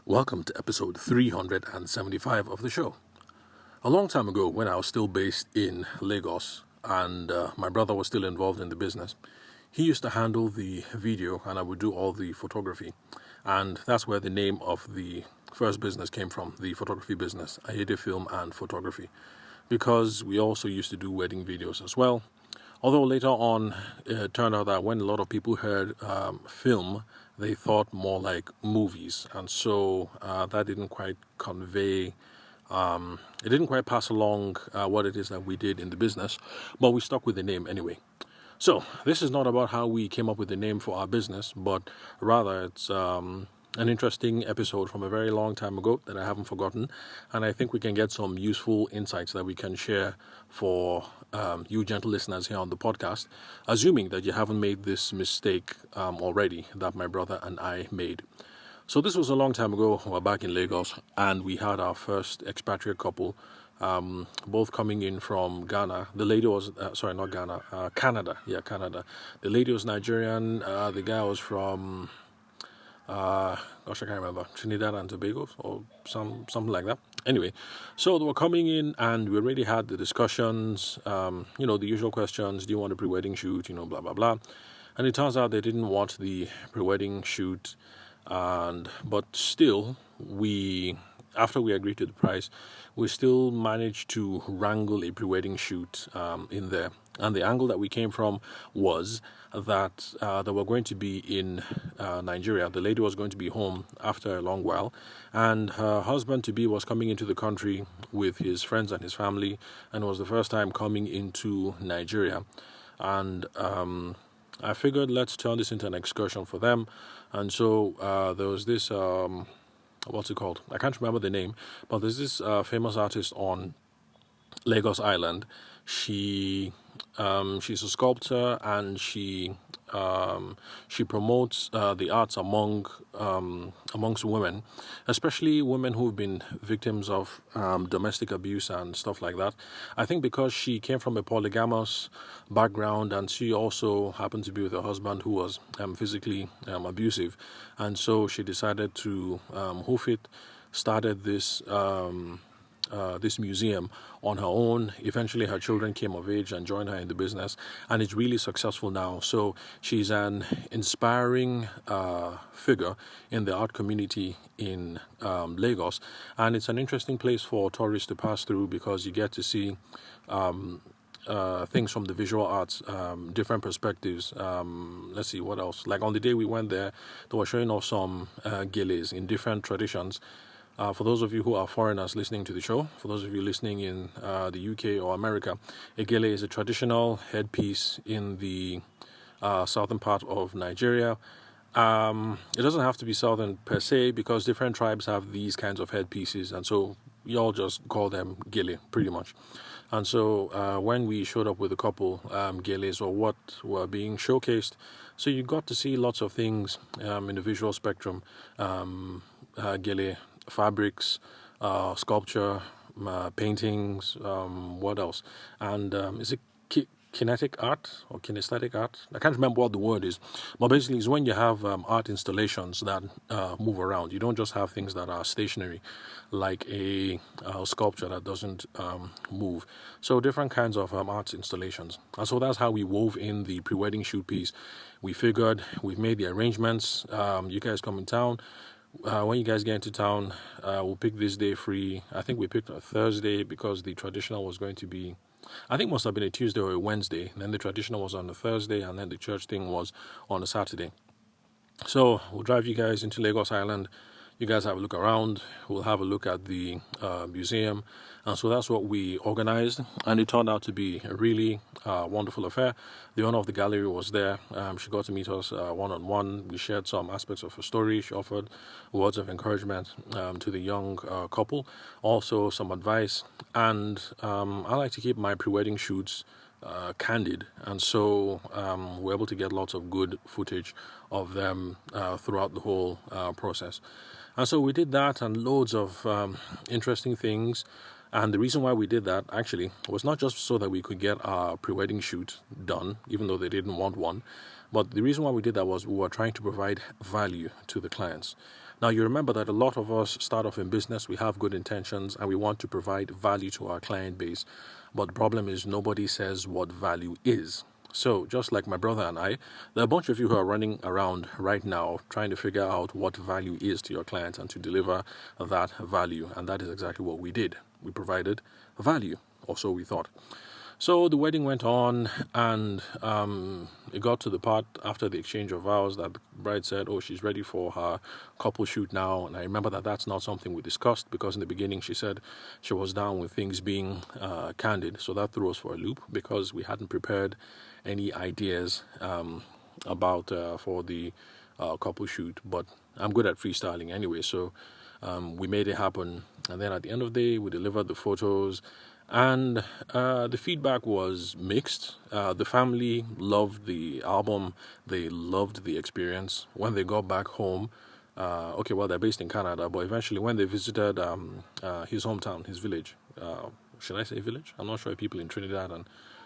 Welcome to episode 375 of the show. A long time ago, when I was still based in Lagos and my brother was still involved in the business, he used to handle the video and I would do all the photography. And that's where the name of the first business came from, the photography business, Ayede Film and Photography, because we also used to do wedding videos as well. Although later on, it turned out that when a lot of people heard film, they thought more like movies. And so that didn't quite convey, it didn't quite pass along what it is that we did in the business, but we stuck with the name anyway. So this is not about how we came up with the name for our business, but rather it's an interesting episode from a very long time ago that I haven't forgotten, and I think we can get some useful insights that we can share for you gentle listeners here on the podcast, assuming that you haven't made this mistake already that my brother and I made. So this was a long time ago. We're back in Lagos, and we had our first expatriate couple, both coming in from Ghana. The lady was, not Ghana, Canada. Yeah, Canada. The lady was Nigerian. The guy was from, I can't remember, Trinidad and Tobago or something like that. Anyway, so they were coming in and we already had the discussions, the usual questions. Do you want a pre-wedding shoot? Blah, blah, blah. And it turns out they didn't want the pre-wedding shoot. But still, after we agreed to the price, we still managed to wrangle a pre-wedding shoot in there. And the angle that we came from was that they were going to be in Nigeria. The lady was going to be home after a long while, and her husband-to-be was coming into the country with his friends and his family, and it was the first time coming into Nigeria. And I figured, let's turn this into an excursion for them. And so there was this, what's it called? I can't remember the name, but there's this famous artist on Lagos Island. She's a sculptor, and she promotes the arts amongst women, especially women who've been victims of domestic abuse and stuff like that. I think because she came from a polygamous background, and she also happened to be with her husband who was physically abusive, and so she decided to hoof it, started this museum on her own. Eventually her children came of age and joined her in the business, and it's really successful now. So she's an inspiring figure in the art community in Lagos, and it's an interesting place for tourists to pass through because you get to see things from the visual arts, different perspectives. Let's see what else. Like on the day we went there, they were showing off some geles in different traditions. For those of you who are foreigners listening to the show, for those of you listening in the UK or America, a gele is a traditional headpiece in the southern part of Nigeria. It doesn't have to be southern per se, because different tribes have these kinds of headpieces, and so we all just call them gele pretty much. And so when we showed up with a couple, geles were what were being showcased. So you got to see lots of things in the visual spectrum. Gele fabrics, sculpture, paintings, what else? And is it kinetic art or kinesthetic art? I can't remember what the word is, but basically it's when you have art installations that move around. You don't just have things that are stationary, like a sculpture that doesn't move. So different kinds of art installations. And so that's how we wove in the pre-wedding shoot piece. We figured, we've made the arrangements, you guys come in town. When you guys get into town, we'll pick this day free. I think we picked a Thursday because the traditional was going to be, I think must have been a Tuesday or a Wednesday. And then the traditional was on a Thursday, and then the church thing was on a Saturday. So we'll drive you guys into Lagos Island. You guys have a look around. We'll have a look at the museum. And so that's what we organized. And it turned out to be a really wonderful affair. The owner of the gallery was there. She got to meet us one-on-one. We shared some aspects of her story. She offered words of encouragement to the young couple. Also some advice. And I like to keep my pre-wedding shoots candid, and so we're able to get lots of good footage of them throughout the whole process. And so we did that, and loads of interesting things. And the reason why we did that actually was not just so that we could get our pre-wedding shoot done, even though they didn't want one, but the reason why we did that was we were trying to provide value to the clients. Now, you remember that a lot of us start off in business, we have good intentions, and we want to provide value to our client base. But the problem is nobody says what value is. So, just like my brother and I, there are a bunch of you who are running around right now trying to figure out what value is to your clients and to deliver that value. And that is exactly what we did. We provided value, or so we thought. So the wedding went on, and it got to the part after the exchange of vows that the bride said, oh, she's ready for her couple shoot now. And I remember that that's not something we discussed, because in the beginning she said she was down with things being candid. So that threw us for a loop, because we hadn't prepared any ideas about for the couple shoot. But I'm good at freestyling anyway, so we made it happen. And then at the end of the day, we delivered the photos. And the feedback was mixed. The family loved the album. They loved the experience. When they got back home, they're based in Canada, but eventually when they visited his hometown, his village, should I say village? I'm not sure if people in Trinidad and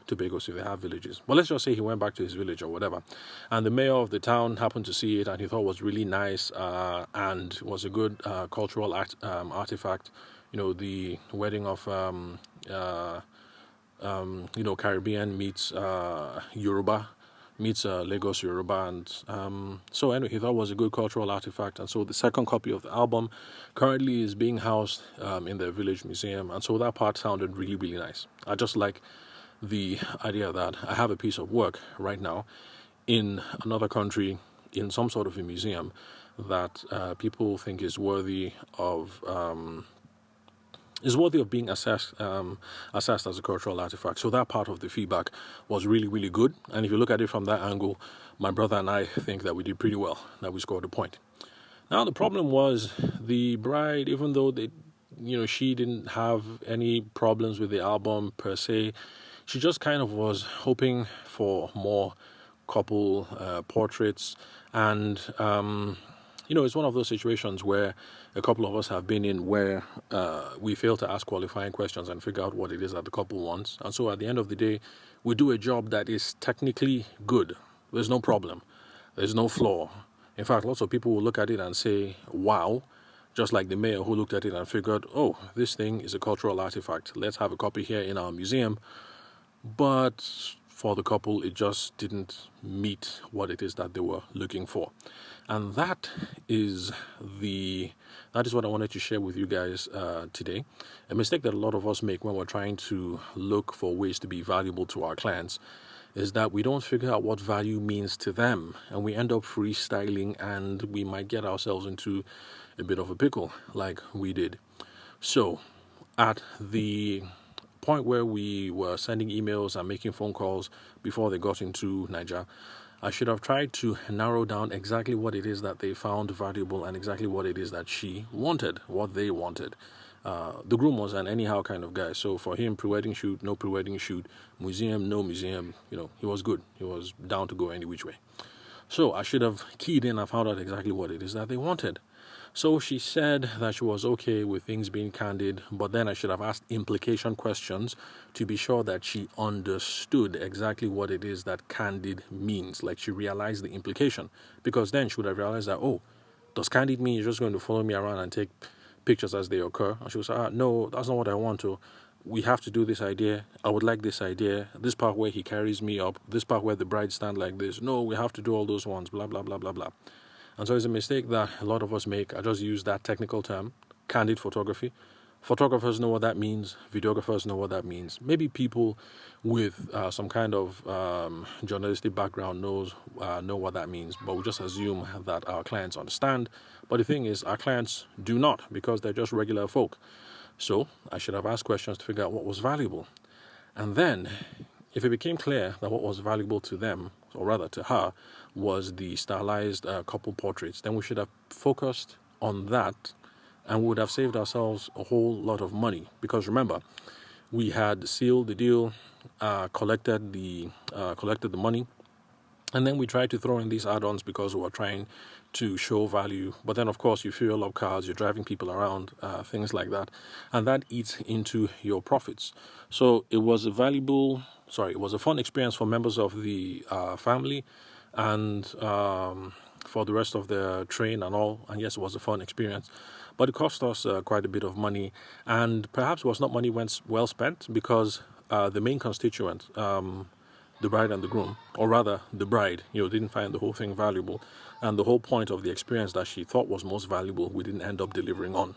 Tobago, so they have villages. But let's just say he went back to his village or whatever. And the mayor of the town happened to see it, and he thought it was really nice and was a good cultural artifact. The wedding of Caribbean meets Yoruba, meets Lagos Yoruba, and so anyway, he thought it was a good cultural artifact. And so the second copy of the album currently is being housed in the village museum, and so that part sounded really, really nice. I just like the idea that I have a piece of work right now in another country, in some sort of a museum, that people think is worthy of being assessed as a cultural artifact. So that part of the feedback was really, really good. And if you look at it from that angle, my brother and I think that we did pretty well, that we scored a point. Now, the problem was the bride, even though she didn't have any problems with the album per se, she just kind of was hoping for more couple portraits. And it's one of those situations where a couple of us have been in, where we fail to ask qualifying questions and figure out what it is that the couple wants. And so at the end of the day, we do a job that is technically good. There's no problem. There's no flaw. In fact, lots of people will look at it and say, wow, just like the mayor who looked at it and figured, oh, this thing is a cultural artifact. Let's have a copy here in our museum. But for the couple, it just didn't meet what it is that they were looking for. And that is what I wanted to share with you guys today. A mistake that a lot of us make when we're trying to look for ways to be valuable to our clients is that we don't figure out what value means to them, and we end up freestyling, and we might get ourselves into a bit of a pickle like we did. So at the point where we were sending emails and making phone calls before they got into Niger, I should have tried to narrow down exactly what it is that they found valuable and exactly what it is that she wanted, what they wanted. The groom was an anyhow kind of guy, so for him, pre-wedding shoot, no pre-wedding shoot, museum, no museum, he was good. He was down to go any which way. So I should have keyed in and found out exactly what it is that they wanted. So she said that she was okay with things being candid, but then I should have asked implication questions to be sure that she understood exactly what it is that candid means, like she realized the implication. Because then she would have realized that, oh, does candid mean you're just going to follow me around and take pictures as they occur? And she would say, no, that's not what I want to. We have to do this idea. I would like this idea. This part where he carries me up, this part where the bride stand like this. No, we have to do all those ones, blah, blah, blah, blah, blah. And so it's a mistake that a lot of us make. I just use that technical term, candid photography. Photographers know what that means. Videographers know what that means. Maybe people with some kind of journalistic background know what that means. But we just assume that our clients understand. But the thing is, our clients do not, because they're just regular folk. So I should have asked questions to figure out what was valuable. And then, if it became clear that what was valuable to them, or rather to her, was the stylized couple portraits, then we should have focused on that, and we would have saved ourselves a whole lot of money. Because remember, we had sealed the deal, collected the money, and then we tried to throw in these add-ons because we were trying to show value. But then, of course, you fuel up cars, you're driving people around, things like that, and that eats into your profits. So it was a fun experience for members of the family, and for the rest of the train and all. And yes, it was a fun experience, but it cost us quite a bit of money, and perhaps it was not money well spent, because the main constituent, the bride and the groom, or rather the bride, didn't find the whole thing valuable, and the whole point of the experience that she thought was most valuable, we didn't end up delivering on.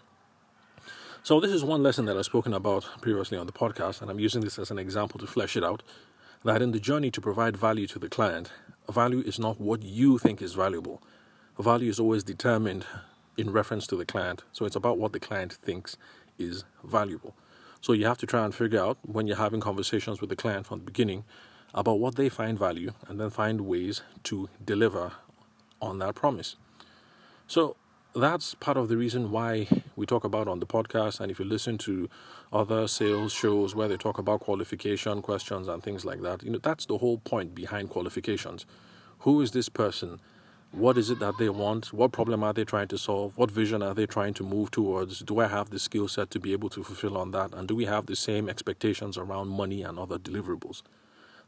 So this is one lesson that I've spoken about previously on the podcast, and I'm using this as an example to flesh it out, that in the journey to provide value to the client, value is not what you think is valuable. Value is always determined in reference to the client. So it's about what the client thinks is valuable. So you have to try and figure out, when you're having conversations with the client from the beginning, about what they find value, and then find ways to deliver on that promise. So that's part of the reason why we talk about on the podcast. And if you listen to other sales shows where they talk about qualification questions and things like that, that's the whole point behind qualifications. Who is this person? What is it that they want? What problem are they trying to solve? What vision are they trying to move towards? Do I have the skill set to be able to fulfill on that? And do we have the same expectations around money and other deliverables?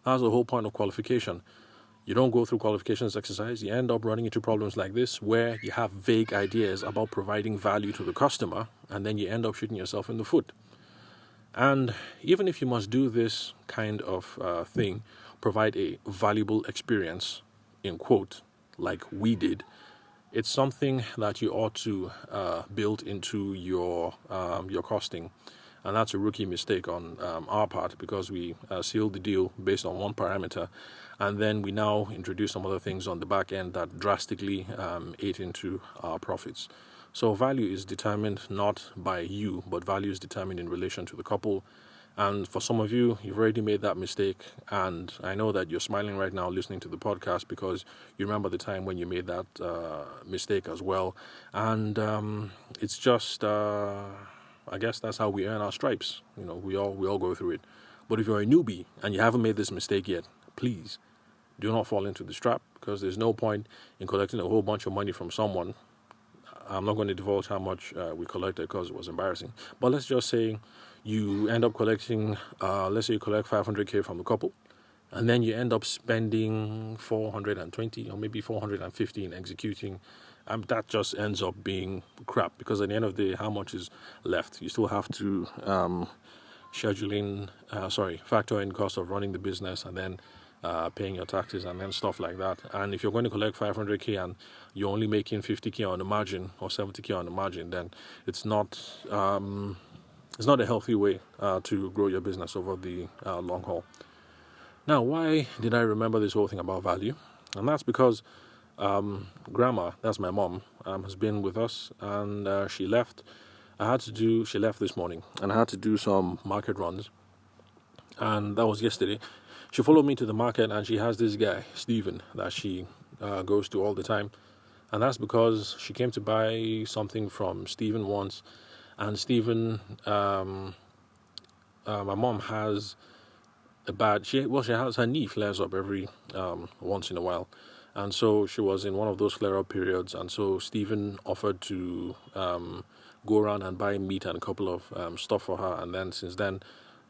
That's the whole point of qualification. You don't go through qualifications exercise, you end up running into problems like this, where you have vague ideas about providing value to the customer, and then you end up shooting yourself in the foot. And even if you must do this kind of thing, provide a valuable experience, in quote, like we did, it's something that you ought to build into your costing. And that's a rookie mistake on our part, because we sealed the deal based on one parameter, and then we now introduce some other things on the back end that drastically ate into our profits. So value is determined not by you, but value is determined in relation to the couple. And for some of you, you've already made that mistake, and I know that you're smiling right now listening to the podcast, because you remember the time when you made that mistake as well. And it's just... I guess that's how we earn our stripes. We all go through it. But if you're a newbie and you haven't made this mistake yet, please do not fall into this trap, because there's no point in collecting a whole bunch of money from someone. I'm not going to divulge how much we collected, because it was embarrassing. But let's just say you end up collecting, let's say you collect 500K from the couple, and then you end up spending 420 or maybe 450 in executing. That just ends up being crap, because at the end of the day, how much is left? You still have to factor in cost of running the business, and then paying your taxes, and then stuff like that. And if you're going to collect 500K and you're only making 50K on the margin or 70K on the margin, then it's not a healthy way to grow your business over the long haul. Now, why did I remember this whole thing about value? And that's because Grandma, that's my mom, has been with us, and she left. She left this morning, and I had to do some market runs, and that was yesterday. She followed me to the market, and she has this guy, Stephen, that she goes to all the time, and that's because she came to buy something from Stephen once, and Stephen, my mom has she has her knee flares up every once in a while. And so she was in one of those flare-up periods, and so Stephen offered to go around and buy meat and a couple of stuff for her. And then since then,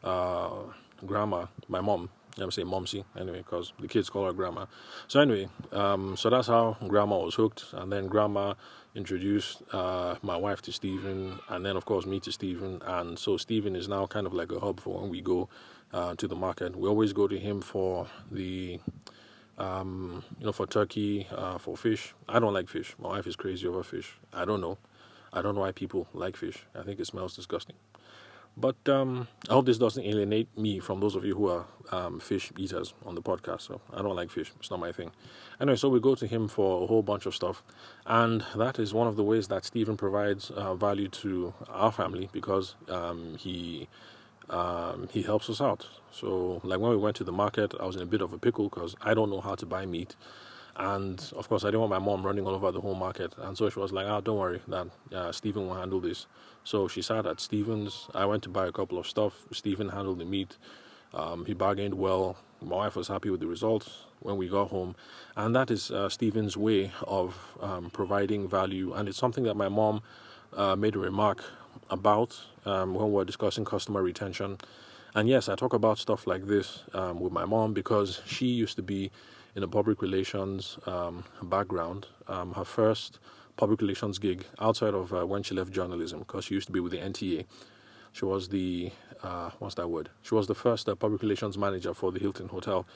Grandma, my mom, I'm saying Momsy anyway, because the kids call her Grandma. So anyway, so that's how Grandma was hooked. And then Grandma introduced my wife to Stephen, and then of course me to Stephen. And so Stephen is now kind of like a hub for when we go to the market. We always go to him for the... for turkey, for fish. I don't like fish. My wife is crazy over fish. I don't know why people like fish. I think it smells disgusting. But I hope this doesn't alienate me from those of you who are fish eaters on the podcast. So I don't like fish. It's not my thing. Anyway, so we go to him for a whole bunch of stuff. And that is one of the ways that Stephen provides value to our family, because he helps us out. So like when we went to the market, I was in a bit of a pickle, because I don't know how to buy meat, and of course I didn't want my mom running all over the whole market. And so she was like, don't worry, that Stephen will handle this. So she sat at Stephen's. I went to buy a couple of stuff. Stephen handled the meat. He bargained well. My wife was happy with the results when we got home, and that is Stephen's way of providing value. And it's something that my mom made a remark about when we're discussing customer retention. And yes, I talk about stuff like this with my mom, because she used to be in a public relations background. Her first public relations gig outside of when she left journalism, because she used to be with the NTA. She was the what's that word? She was the first public relations manager for the Hilton Hotel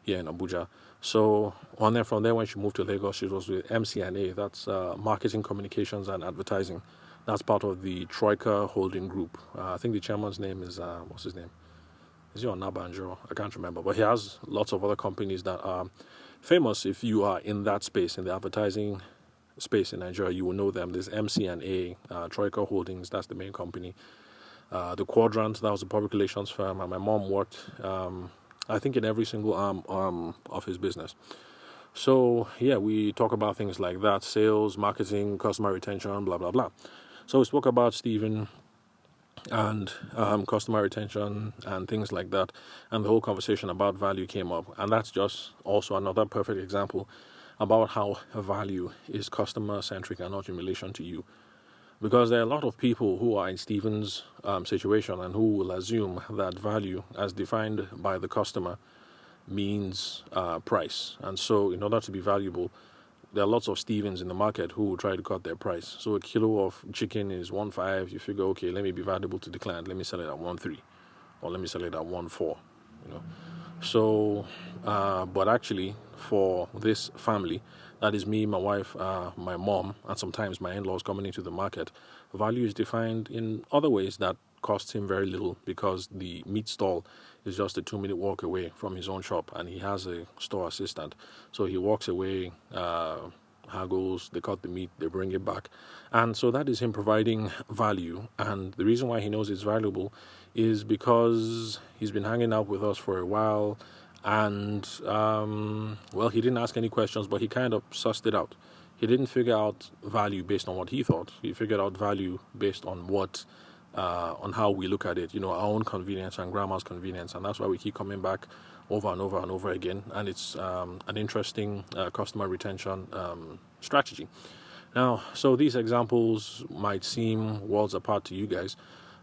here in Abuja. So from there, when she moved to Lagos, she was with MCNA. That's Marketing, Communications, and Advertising. That's part of the Troika Holding Group. I think the chairman's name is what's his name? Is he on Nabanjo? I can't remember. But he has lots of other companies that are famous. If you are in that space, in the advertising space in Nigeria, you will know them. There's MCNA, Troika Holdings. That's the main company. The Quadrant, that was a public relations firm, and my mom worked, I think, in every single arm of his business. So, yeah, we talk about things like that: sales, marketing, customer retention, blah, blah, blah. So we spoke about Stephen and customer retention and things like that, and the whole conversation about value came up. And that's just also another perfect example about how value is customer-centric and not in relation to you. Because there are a lot of people who are in Stephen's situation and who will assume that value, as defined by the customer, means price. And so in order to be valuable, there are lots of Stephens in the market who will try to cut their price. So a kilo of chicken is 1.5. You figure, okay, let me be valuable to the client. Let me sell it at 1.3, or let me sell it at 1.4. So, but actually, for this family, that is me, my wife, my mom, and sometimes my in-laws coming into the market, value is defined in other ways that costs him very little, because the meat stall is just a 2-minute walk away from his own shop, and he has a store assistant. So he walks away, haggles, they cut the meat, they bring it back. And so that is him providing value. And the reason why he knows it's valuable is because he's been hanging out with us for a while. And, he didn't ask any questions, but he kind of sussed it out. He didn't figure out value based on what he thought. He figured out value based on on how we look at it, our own convenience and grandma's convenience. And that's why we keep coming back over and over and over again. And it's an interesting customer retention strategy. Now, so these examples might seem worlds apart to you guys,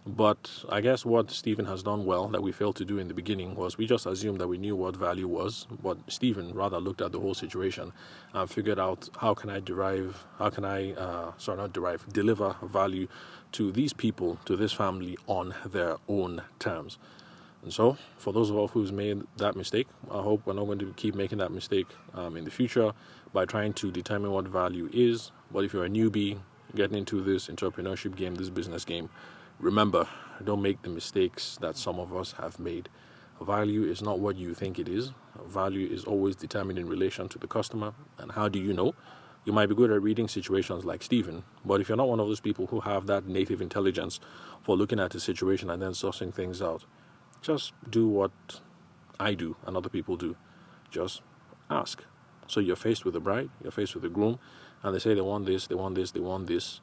but I guess what Stephen has done well that we failed to do in the beginning was we just assumed that we knew what value was, but Stephen rather looked at the whole situation and figured out deliver value to these people, to this family, on their own terms. And so, for those of us who's made that mistake, I hope we're not going to keep making that mistake in the future by trying to determine what value is. But if you're a newbie getting into this entrepreneurship game, this business game, remember, don't make the mistakes that some of us have made. Value is not what you think it is. Value is always determined in relation to the customer. And how do you know? You might be good at reading situations like Stephen, but if you're not one of those people who have that native intelligence for looking at a situation and then sussing things out, just do what I do and other people do. Just ask. So you're faced with a bride, you're faced with a groom, and they say they want this, they want this, they want this.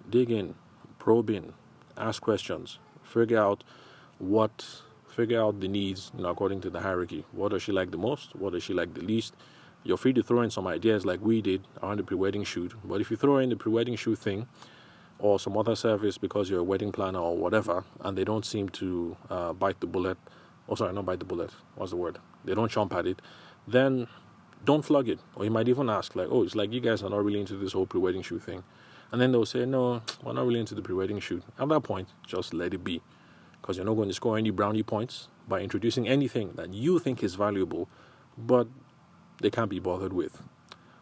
Dig in, probe in, ask questions, figure out the needs, according to the hierarchy. What does she like the most? What does she like the least? You're free to throw in some ideas like we did around the pre-wedding shoot. But if you throw in the pre-wedding shoot thing or some other service because you're a wedding planner or whatever, and they don't seem to bite the bullet, not bite the bullet, what's the word? They don't jump at it, then don't flog it. Or you might even ask, it's like you guys are not really into this whole pre-wedding shoot thing. And then they'll say, no, we're not really into the pre-wedding shoot. At that point, just let it be. Because you're not going to score any brownie points by introducing anything that you think is valuable, but they can't be bothered with.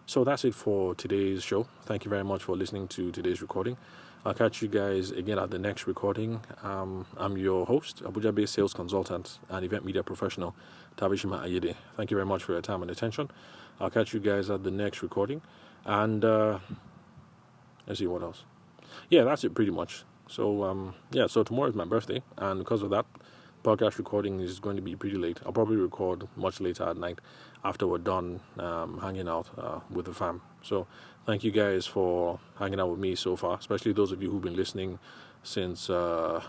So that's it for today's show. Thank you very much for listening to today's recording. I'll catch you guys again at the next recording. I'm your host, Abuja-based sales consultant and event media professional, Tabishima Ayede. Thank you very much for your time and attention. I'll catch you guys at the next recording. And let's see what else. Yeah, that's it pretty much. So, so tomorrow is my birthday. And because of that, podcast recording is going to be pretty late. I'll probably record much later at night after we're done hanging out with the fam. So thank you guys for hanging out with me so far, especially those of you who've been listening since the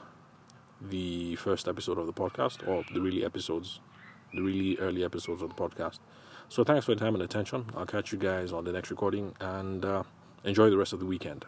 first episode of the podcast, or the really early episodes of the podcast. So thanks for your time and attention. I'll catch you guys on the next recording, and enjoy the rest of the weekend.